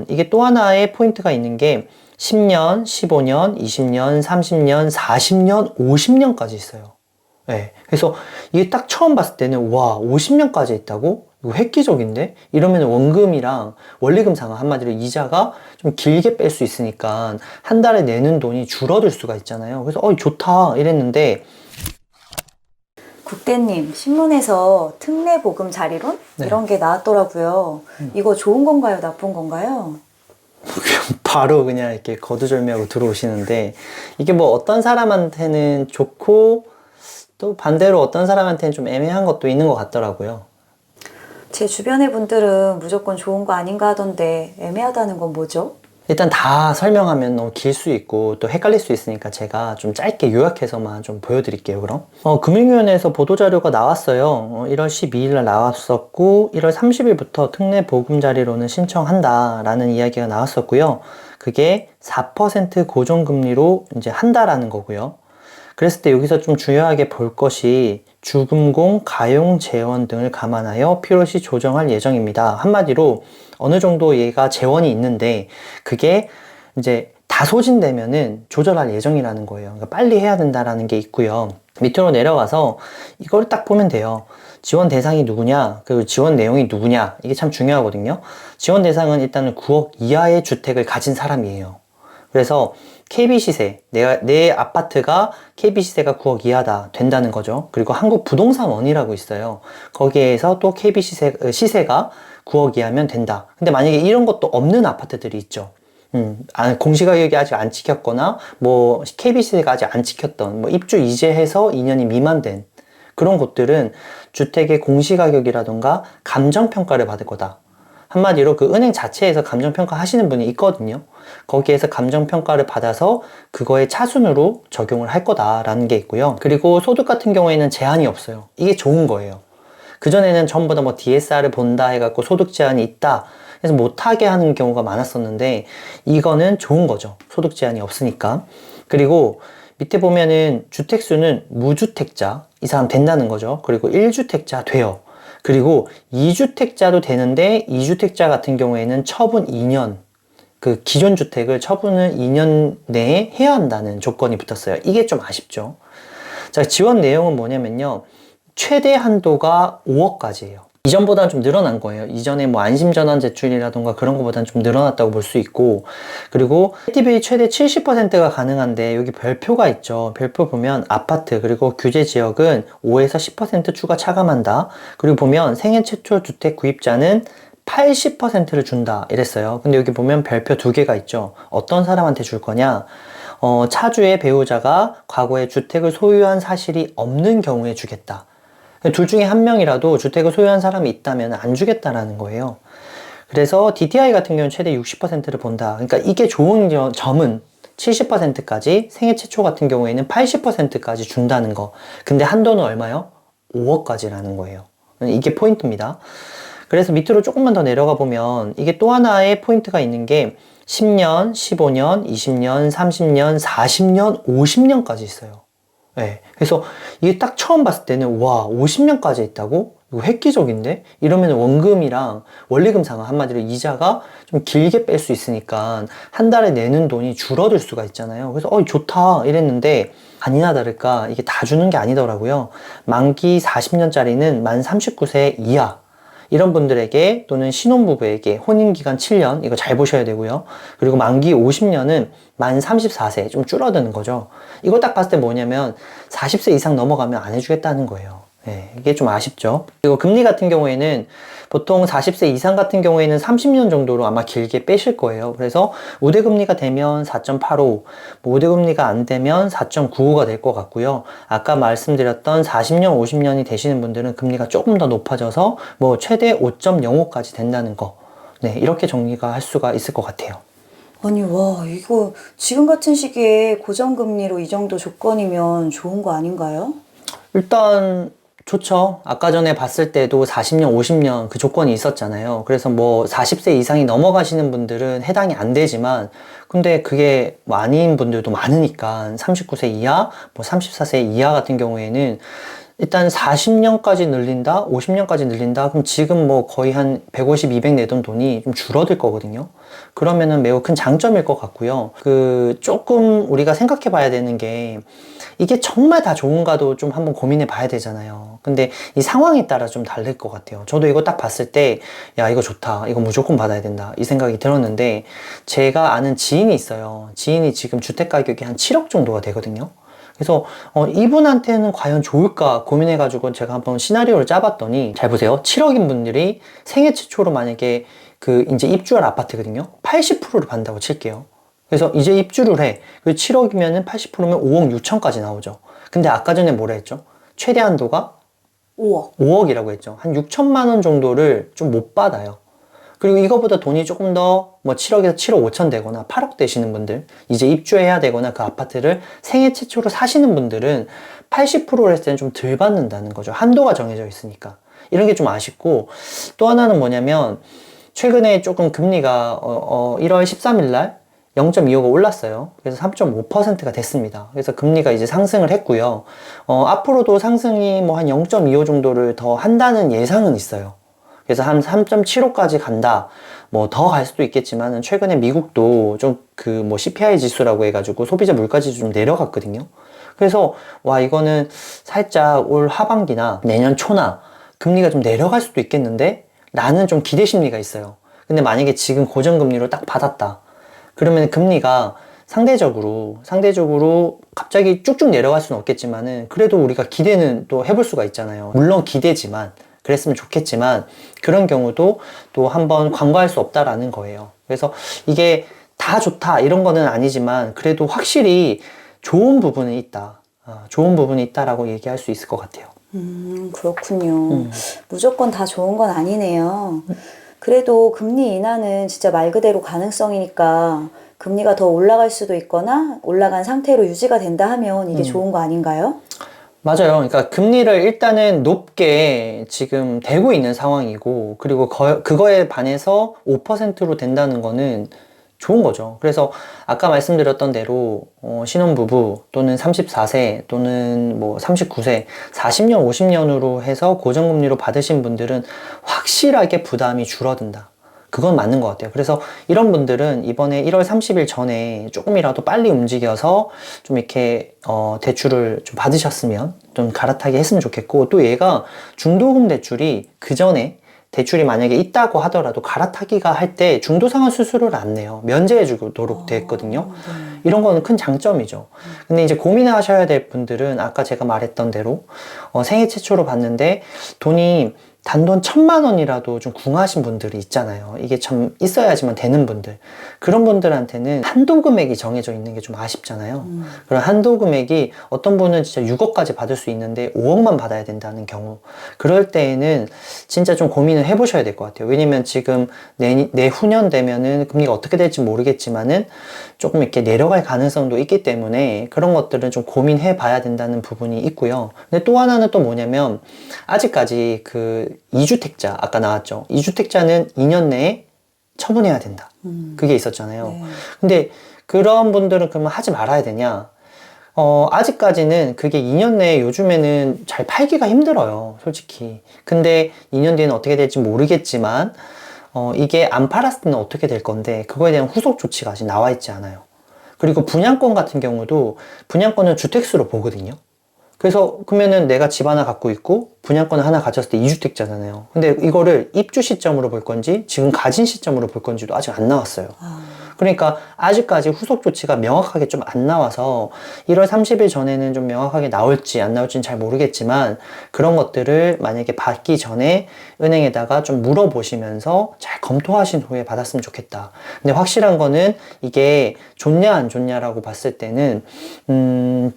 이게 또 하나의 포인트가 있는 게 10년, 15년, 20년, 30년, 40년, 50년까지 있어요. 네. 그래서 이게 딱 처음 봤을 때는 와, 50년까지 있다고? 이거 획기적인데? 이러면 원금이랑 원리금 상환, 한마디로 이자가 좀 길게 뺄 수 있으니까 한 달에 내는 돈이 줄어들 수가 있잖아요. 그래서 좋다 이랬는데, 국대님, 신문에서 특례보금 자리론? 네. 이런 게 나왔더라고요. 이거 좋은 건가요? 나쁜 건가요? 바로 그냥 이렇게 거두절미하고 들어오시는데, 이게 뭐 어떤 사람한테는 좋고 또 반대로 어떤 사람한테는 좀 애매한 것도 있는 것 같더라고요. 제 주변의 분들은 무조건 좋은 거 아닌가 하던데 애매하다는 건 뭐죠? 일단 다 설명하면 너무 길 수 있고 또 헷갈릴 수 있으니까 제가 좀 짧게 요약해서만 좀 보여드릴게요. 그럼 금융위원회에서 보도자료가 나왔어요. 1월 12일 날 나왔었고 1월 30일부터 특례 보금자리론을 신청한다 라는 이야기가 나왔었고요. 그게 4% 고정금리로 이제 한다라는 거고요. 그랬을 때 여기서 좀 중요하게 볼 것이 주금공, 가용, 재원 등을 감안하여 필요시 조정할 예정입니다. 한마디로 어느 정도 얘가 재원이 있는데 그게 이제 다 소진되면은 조절할 예정이라는 거예요. 그러니까 빨리 해야 된다라는 게 있고요. 밑으로 내려가서 이걸 딱 보면 돼요. 지원 대상이 누구냐, 그리고 지원 내용이 누구냐, 이게 참 중요하거든요. 지원 대상은 일단은 9억 이하의 주택을 가진 사람이에요. 그래서 KB시세, 내 아파트가 KB시세가 9억 이하다 된다는 거죠. 그리고 한국부동산원이라고 있어요. 거기에서 또 시세가 9억 이하면 된다. 근데 만약에 이런 것도 없는 아파트들이 있죠. 공시가격이 아직 안 찍혔거나 뭐 KB시세가 아직 안 찍혔던 뭐 입주 이제해서 2년이 미만된 그런 곳들은 주택의 공시가격이라던가 감정평가를 받을 거다. 한마디로 그 은행 자체에서 감정평가 하시는 분이 있거든요. 거기에서 감정평가를 받아서 그거의 차순으로 적용을 할 거다라는 게 있고요. 그리고 소득 같은 경우에는 제한이 없어요. 이게 좋은 거예요. 그전에는 전부 다 뭐 DSR을 본다 해갖고 소득 제한이 있다 그래서 못하게 하는 경우가 많았었는데 이거는 좋은 거죠. 소득 제한이 없으니까. 그리고 밑에 보면은 주택수는 무주택자 이 사람 된다는 거죠. 그리고 1주택자 돼요. 그리고 2주택자도 되는데 2주택자 같은 경우에는 처분 2년 그 기존 주택을 처분을 2년 내에 해야 한다는 조건이 붙었어요. 이게 좀 아쉽죠. 자, 지원 내용은 뭐냐면요. 최대 한도가 5억까지예요. 이전보다는 좀 늘어난 거예요. 이전에 뭐 안심전환 제출이라던가 그런 것보다는 좀 늘어났다고 볼 수 있고, 그리고 LTV 최대 70%가 가능한데 여기 별표가 있죠. 별표 보면 아파트 그리고 규제 지역은 5에서 10% 추가 차감한다. 그리고 보면 생애 최초 주택 구입자는 80%를 준다 이랬어요. 근데 여기 보면 별표 두 개가 있죠. 어떤 사람한테 줄 거냐? 차주의 배우자가 과거에 주택을 소유한 사실이 없는 경우에 주겠다. 둘 중에 한 명이라도 주택을 소유한 사람이 있다면 안 주겠다라는 거예요. 그래서 DTI 같은 경우는 최대 60%를 본다. 그러니까 이게 좋은 점은 70%까지, 생애 최초 같은 경우에는 80%까지 준다는 거. 근데 한도는 얼마요? 5억까지라는 거예요. 이게 포인트입니다. 그래서 밑으로 조금만 더 내려가 보면 이게 또 하나의 포인트가 있는 게 10년, 15년, 20년, 30년, 40년, 50년까지 있어요. 네. 그래서 이게 딱 처음 봤을 때는 와, 50년까지 있다고? 이거 획기적인데? 이러면 원금이랑 원리금 상환, 한마디로 이자가 좀 길게 뺄 수 있으니까 한 달에 내는 돈이 줄어들 수가 있잖아요. 그래서 좋다 이랬는데 아니나 다를까 이게 다 주는 게 아니더라고요. 만기 40년짜리는 만 39세 이하 이런 분들에게 또는 신혼부부에게 혼인기간 7년 이거 잘 보셔야 되고요. 그리고 만기 50년은 만 34세 좀 줄어드는 거죠. 이거 딱 봤을 때 뭐냐면 40세 이상 넘어가면 안 해주겠다는 거예요. 네, 이게 좀 아쉽죠. 그리고 금리 같은 경우에는 보통 40세 이상 같은 경우에는 30년 정도로 아마 길게 빼실 거예요. 그래서 우대금리가 되면 4.85, 뭐 우대금리가 안 되면 4.95가 될 것 같고요. 아까 말씀드렸던 40년, 50년이 되시는 분들은 금리가 조금 더 높아져서 뭐 최대 5.05까지 된다는 거. 네, 이렇게 정리가 할 수가 있을 것 같아요. 아니, 와, 이거 지금 같은 시기에 고정금리로 이 정도 조건이면 좋은 거 아닌가요? 일단 좋죠. 아까 전에 봤을 때도 40년, 50년 그 조건이 있었잖아요. 그래서 뭐 40세 이상이 넘어가시는 분들은 해당이 안 되지만 근데 그게 뭐 아닌 분들도 많으니까 39세 이하, 뭐 34세 이하 같은 경우에는 일단 40년까지 늘린다, 50년까지 늘린다, 그럼 지금 뭐 거의 한 150, 200 내던 돈이 좀 줄어들 거거든요. 그러면은 매우 큰 장점일 것 같고요. 조금 우리가 생각해 봐야 되는 게, 이게 정말 다 좋은가도 좀 한번 고민해 봐야 되잖아요. 근데 이 상황에 따라 좀 다를 것 같아요. 저도 이거 딱 봤을 때, 야, 이거 좋다. 이거 무조건 받아야 된다. 이 생각이 들었는데, 제가 아는 지인이 있어요. 지인이 지금 주택 가격이 한 7억 정도가 되거든요. 그래서 이분한테는 과연 좋을까 고민해가지고 제가 한번 시나리오를 짜봤더니, 잘 보세요. 7억인 분들이 생애 최초로 만약에 이제 입주할 아파트거든요. 80%를 받는다고 칠게요. 그래서 이제 입주를 해. 7억이면은 80%면 5억 6천까지 나오죠. 근데 아까 전에 뭐라 했죠? 최대 한도가 5억. 5억이라고 했죠. 한 6천만 원 정도를 좀 못 받아요. 그리고 이거보다 돈이 조금 더 뭐 7억에서 7억 5천 되거나 8억 되시는 분들, 이제 입주해야 되거나 그 아파트를 생애 최초로 사시는 분들은 80%를 했을 때는 좀 덜 받는다는 거죠. 한도가 정해져 있으니까. 이런 게 좀 아쉽고, 또 하나는 뭐냐면 최근에 조금 금리가 1월 13일 날 0.25가 올랐어요. 그래서 3.5%가 됐습니다. 그래서 금리가 이제 상승을 했고요. 앞으로도 상승이 뭐 한 0.25 정도를 더 한다는 예상은 있어요. 그래서 한 3.75까지 간다. 뭐 더 갈 수도 있겠지만은 최근에 미국도 좀 뭐 CPI 지수라고 해가지고 소비자 물가지수 좀 내려갔거든요. 그래서 와, 이거는 살짝 올 하반기나 내년 초나 금리가 좀 내려갈 수도 있겠는데 라는 좀 기대 심리가 있어요. 근데 만약에 지금 고정금리로 딱 받았다. 그러면 금리가 상대적으로 갑자기 쭉쭉 내려갈 수는 없겠지만은 그래도 우리가 기대는 또 해볼 수가 있잖아요. 물론 기대지만, 그랬으면 좋겠지만 그런 경우도 또 한번 관과할 수 없다라는 거예요. 그래서 이게 다 좋다 이런 거는 아니지만 그래도 확실히 좋은 부분은 있다. 좋은 부분이 있다라고 얘기할 수 있을 것 같아요. 그렇군요. 무조건 다 좋은 건 아니네요. 그래도 금리 인하는 진짜 말 그대로 가능성이니까 금리가 더 올라갈 수도 있거나 올라간 상태로 유지가 된다 하면 이게 좋은 거 아닌가요? 맞아요. 그러니까 금리를 일단은 높게 지금 되고 있는 상황이고, 그리고 그거에 반해서 5%로 된다는 거는 좋은 거죠. 그래서 아까 말씀드렸던 대로 신혼부부 또는 34세 또는 뭐 39세, 40년, 50년으로 해서 고정금리로 받으신 분들은 확실하게 부담이 줄어든다. 그건 맞는 것 같아요. 그래서 이런 분들은 이번에 1월 30일 전에 조금이라도 빨리 움직여서 좀 이렇게 대출을 좀 받으셨으면 좀 갈아타게 했으면 좋겠고, 또 얘가 중도금 대출이 그 전에 대출이 만약에 있다고 하더라도 갈아타기가 할 때 중도상환 수수료를 안 내요. 면제해 주도록 돼 있거든요. 이런 거는 큰 장점이죠. 근데 이제 고민하셔야 될 분들은 아까 제가 말했던 대로 생애 최초로 받는데 돈이 단돈 1,000만 원이라도 좀 궁하신 분들이 있잖아요. 이게 참 있어야지만 되는 분들. 그런 분들한테는 한도 금액이 정해져 있는 게 좀 아쉽잖아요. 그런 한도 금액이 어떤 분은 진짜 6억까지 받을 수 있는데 5억만 받아야 된다는 경우. 그럴 때에는 진짜 좀 고민을 해보셔야 될 것 같아요. 왜냐면 지금 내후년 되면은 금리가 어떻게 될지 모르겠지만은 조금 이렇게 내려갈 가능성도 있기 때문에 그런 것들은 좀 고민해 봐야 된다는 부분이 있고요. 근데 또 하나는 또 뭐냐면 아직까지 2주택자, 아까 나왔죠. 2주택자는 2년 내에 처분해야 된다. 그게 있었잖아요. 네. 근데 그런 분들은 그러면 하지 말아야 되냐? 아직까지는 그게 2년 내에 요즘에는 잘 팔기가 힘들어요. 솔직히. 근데 2년 뒤에는 어떻게 될지 모르겠지만, 이게 안 팔았을 때는 어떻게 될 건데, 그거에 대한 후속 조치가 아직 나와 있지 않아요. 그리고 분양권 같은 경우도 분양권은 주택수로 보거든요. 그래서 그러면은 내가 집 하나 갖고 있고 분양권을 하나 가졌을 때 2주택자잖아요. 근데 이거를 입주 시점으로 볼 건지 지금 가진 시점으로 볼 건지도 아직 안 나왔어요. 그러니까 아직까지 후속 조치가 명확하게 좀 안 나와서 1월 30일 전에는 좀 명확하게 나올지 안 나올지는 잘 모르겠지만 그런 것들을 만약에 받기 전에 은행에다가 좀 물어보시면서 잘 검토하신 후에 받았으면 좋겠다. 근데 확실한 거는 이게 좋냐 안 좋냐라고 봤을 때는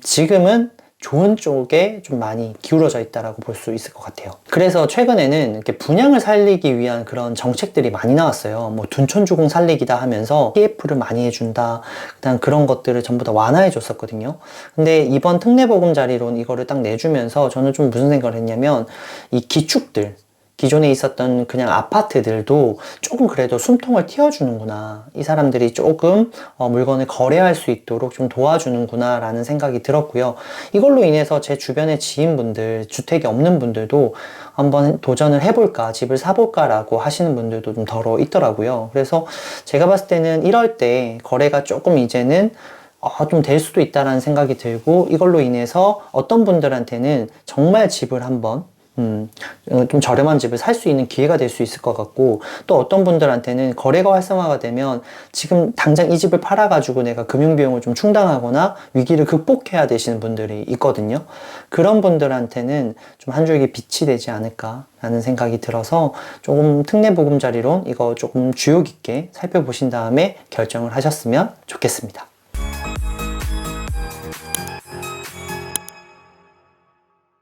지금은 좋은 쪽에 좀 많이 기울어져 있다라고 볼 수 있을 것 같아요. 그래서 최근에는 이렇게 분양을 살리기 위한 그런 정책들이 많이 나왔어요. 뭐 둔촌주공 살리기다 하면서 PF를 많이 해준다. 그다음 그런 것들을 전부 다 완화해 줬었거든요. 근데 이번 특례보금자리론 이거를 딱 내주면서 저는 좀 무슨 생각을 했냐면 이 기축들 기존에 있었던 그냥 아파트들도 조금 그래도 숨통을 틔워주는구나. 이 사람들이 조금 물건을 거래할 수 있도록 좀 도와주는구나 라는 생각이 들었고요. 이걸로 인해서 제 주변의 지인분들, 주택이 없는 분들도 한번 도전을 해볼까, 집을 사볼까 라고 하시는 분들도 좀 덜어 있더라고요. 그래서 제가 봤을 때는 이럴 때 거래가 조금 이제는 좀 될 수도 있다라는 생각이 들고, 이걸로 인해서 어떤 분들한테는 정말 집을 한번 좀 저렴한 집을 살 수 있는 기회가 될 수 있을 것 같고, 또 어떤 분들한테는 거래가 활성화가 되면 지금 당장 이 집을 팔아가지고 내가 금융비용을 좀 충당하거나 위기를 극복해야 되시는 분들이 있거든요. 그런 분들한테는 좀 한 줄기 빛이 되지 않을까라는 생각이 들어서 조금 특례보금자리론 이거 조금 주의 깊게 살펴보신 다음에 결정을 하셨으면 좋겠습니다.